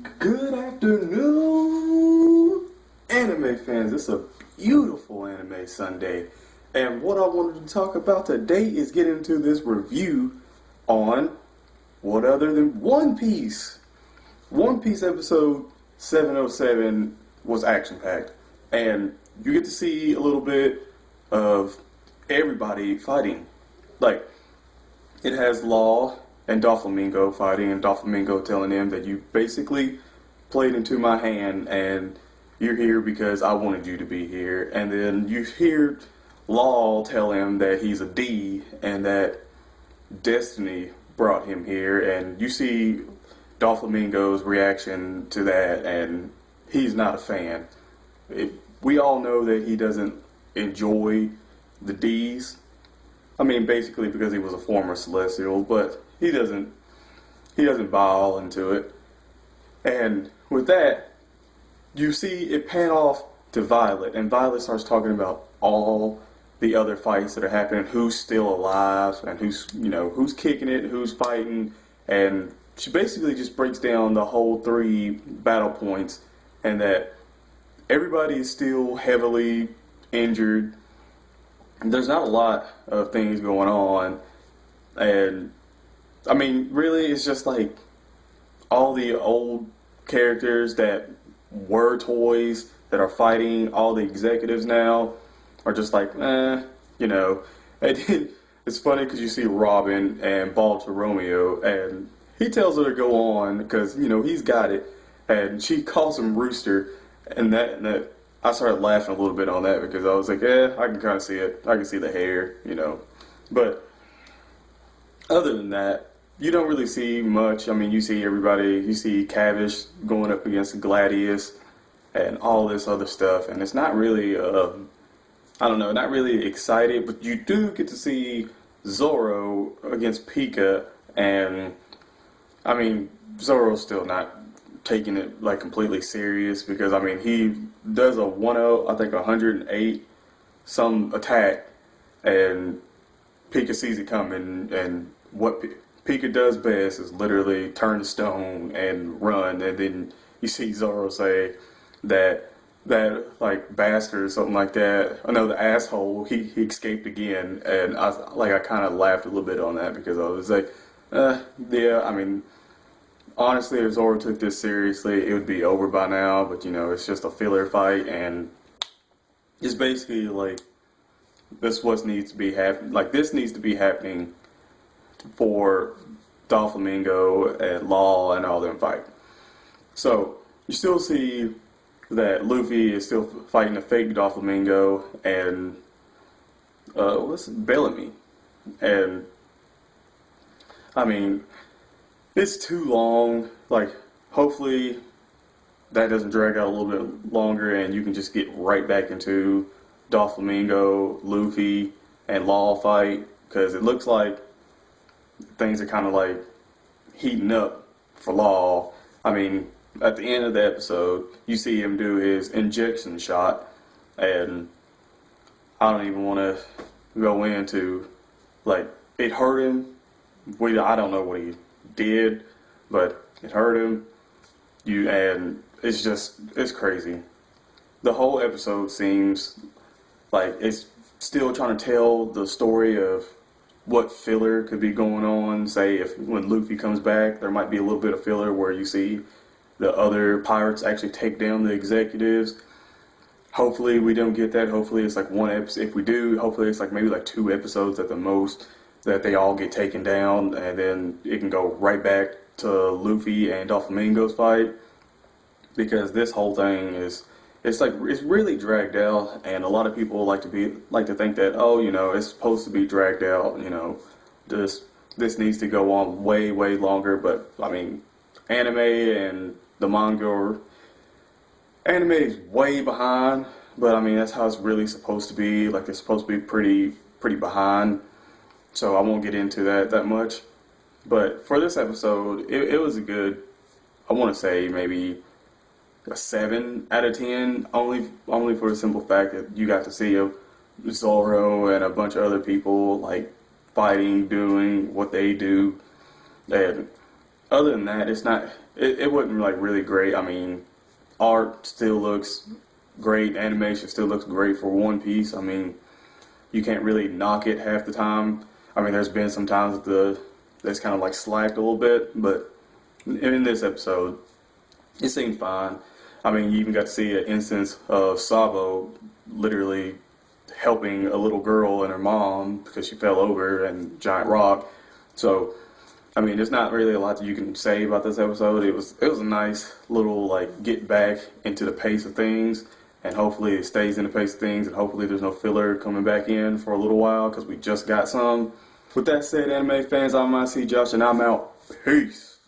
Good afternoon, anime fans. It's a beautiful anime Sunday. And what I wanted to talk about today is get into this review on what other than One Piece. One Piece episode 707 was action-packed. And you get to see a little bit of everybody fighting. Like, it has Law and Doflamingo fighting, and Doflamingo telling him that you basically played into my hand and you're here because I wanted you to be here. And then you hear Law tell him that he's a D and that destiny brought him here, and you see Doflamingo's reaction to that, and he's not a fan. We all know that he doesn't enjoy the D's. I mean, basically because he was a former Celestial, but he doesn't buy all into it. And with that, you see it pan off to Violet, and Violet starts talking about all the other fights that are happening, who's still alive, and who's kicking it, who's fighting, and she basically just breaks down the whole 3 battle points, and that everybody is still heavily injured. There's not a lot of things going on, and I mean, really, it's just like all the old characters that were toys that are fighting. All the executives now are just like, And then it's funny because you see Robin and Balto Romeo, and he tells her to go on because he's got it, and she calls him Rooster, and that I started laughing a little bit on that because I was like, I can kind of see it. I can see the hair, But other than that, you don't really see much. I mean, you see everybody. You see Cavish going up against Gladius and all this other stuff. And it's not really, not really excited. But you do get to see Zoro against Pika. And, I mean, Zoro's still not taking it like completely serious because he does a 108 some attack, and Pika sees it coming, and what Pika does best is literally turn to stone and run, and then you see Zoro say that like bastard or something like that. I know the asshole, he escaped again, and I kind of laughed a little bit on that because I was like, honestly, if Zoro took this seriously, it would be over by now, but it's just a filler fight, and it's basically like this needs to be happening for Doflamingo and Law and all them fight. So you still see that Luffy is still fighting a fake Doflamingo and Bellamy, and it's too long. Like, hopefully that doesn't drag out a little bit longer and you can just get right back into Doflamingo, Luffy, and Law fight, because it looks like things are kind of like heating up for Law. At the end of the episode, you see him do his injection shot, and I don't even want to go into, it hurt him. I don't know what he did, but it hurt him. And it's crazy. The whole episode seems like it's still trying to tell the story of what filler could be going on. Say if when Luffy comes back, there might be a little bit of filler where you see the other pirates actually take down the executives. Hopefully we don't get that. Hopefully it's like one episode. If we do, hopefully it's like maybe like 2 episodes at the most that they all get taken down, and then it can go right back to Luffy and Doflamingo's fight, because this whole thing it's really dragged out, and a lot of people like to think that it's supposed to be dragged out, this needs to go on way longer. But anime and the anime is way behind, but that's how it's really supposed to be. Like, it's supposed to be pretty behind. So I won't get into that much. But for this episode, it was a good, I want to say maybe a 7 out of 10, only for the simple fact that you got to see Zoro and a bunch of other people like fighting, doing what they do. And other than that, it wasn't like really great. I mean, art still looks great. Animation still looks great for One Piece. I mean, you can't really knock it half the time. I mean, there's been some times that that's kind of like slacked a little bit, but in this episode, it seemed fine. I mean, you even got to see an instance of Sabo literally helping a little girl and her mom because she fell over and giant rock. So, I mean, there's not really a lot that you can say about this episode. It was a nice little like get back into the pace of things, and hopefully it stays in the pace of things, and hopefully there's no filler coming back in for a little while because we just got some. With that said, anime fans, I'm IC Josh, and I'm out. Peace.